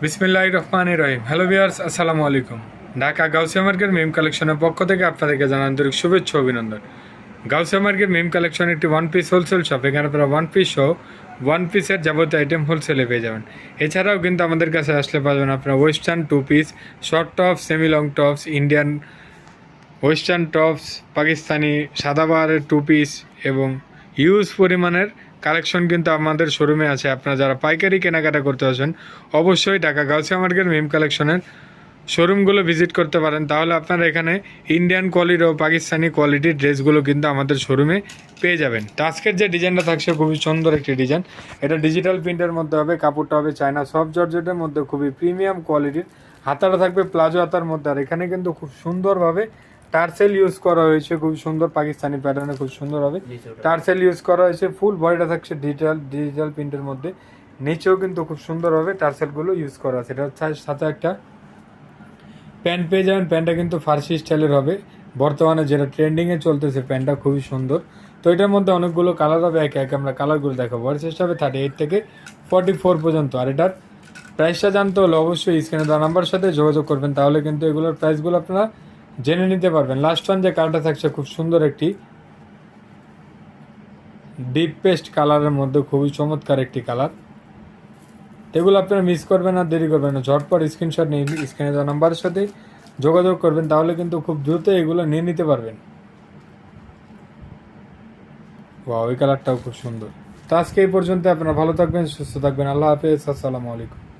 বিসমিল্লাহির রহমানির রহিম। Hello viewers, আসসালামু আলাইকুম। ঢাকা গাউসিয়া মার্কেট মিম কালেকশনের পক্ষ থেকে আপনাদেরকে জানান আন্তরিক শুভেচ্ছা অভিনন্দন। গাউসিয়া মার্কেট মিম কালেকশন একটি ওয়ান পিস হোলসেল শপ। এখানে আপনারা ওয়ান পিস সহ ওয়ান পিসের যাবতীয় আইটেম হোলসেলে পেয়ে যাবেন। এছাড়াও কিন্তু আমাদের কাছে আসলে পাবেন আপনারা western two piece, short tops, semi long tops, Indian western tops, Pakistani সাদাবাহারের টু পিস এবং হিউজ পরিমাণের কালেকশন কিন্তু আমাদের শোরুমে আছে। আপনারা যারা পাইকারি কেনাকাটা করতে আসেন অবশ্যই ঢাকা গাউসিয়া মার্কেট মিম কালেকশনের শোরুমগুলো ভিজিট করতে পারেন। তাহলে আপনারা এখানে ইন্ডিয়ান কোয়ালিটি ও পাকিস্তানি কোয়ালিটির ড্রেসগুলো কিন্তু আমাদের শোরুমে পেয়ে যাবেন। তো আজকের যে ডিজাইনটা থাকছে খুবই সুন্দর একটি ডিজাইন। এটা ডিজিটাল প্রিন্টের মধ্যে হবে, কাপড়টা হবে চায়না সফট জর্জেটের মধ্যে, খুবই প্রিমিয়াম কোয়ালিটির। হাতাটা থাকবে প্লাজো হাতার মধ্যে। আর এখানে কিন্তু খুব সুন্দরভাবে টার্সেল ইউজ করা হয়েছে, খুব সুন্দর পাকিস্তানি প্যাটার্নে খুব সুন্দরভাবে টার্সেল ইউজ করা হয়েছে। ফুল বডিটা থাকছে ডিজিটাল প্রিন্টের মধ্যে, নিচেও কিন্তু খুব সুন্দরভাবে টার্সেলগুলো ইউজ করা আছে। এটা সাথে একটা প্যান্ট পেয়ে যাবেন। প্যান্টটা কিন্তু ফার্সি স্টাইলের হবে, বর্তমানে যেটা ট্রেন্ডিংয়ে চলতেছে। প্যান্টটা খুবই সুন্দর। তো এটার মধ্যে অনেকগুলো কালার হবে, একে একে আমরা কালারগুলো দেখাবো। আর চেষ্টা হবে 38 থেকে 44 পর্যন্ত। আর এটার প্রাইসটা জানতে হলে অবশ্যই স্ক্রিনে দেওয়া নাম্বারের সাথে যোগাযোগ করবেন, তাহলে কিন্তু এগুলোর প্রাইসগুলো আপনারা জেনে নিতে পারবেন। লাস্ট ওয়ান যে কালারটা থাকছে খুব সুন্দর একটি ডিপ পেস্ট কালারের মধ্যে, খুবই চমৎকার একটি কালার। এগুলো আপনারা মিস করবেন না, দেরি করবেন না, ঝটপট স্ক্রিনশট নিয়ে স্ক্রিনে দেওয়া নাম্বারের সাথে যোগাযোগ করবেন, তাহলে কিন্তু খুব দ্রুত এগুলো নিয়ে নিতে পারবেন। ওই কালারটাও খুব সুন্দর। তো আজকে এই পর্যন্ত। আপনারা ভালো থাকবেন, সুস্থ থাকবেন। আল্লাহ হাফেজ, আসসালামু আলাইকুম।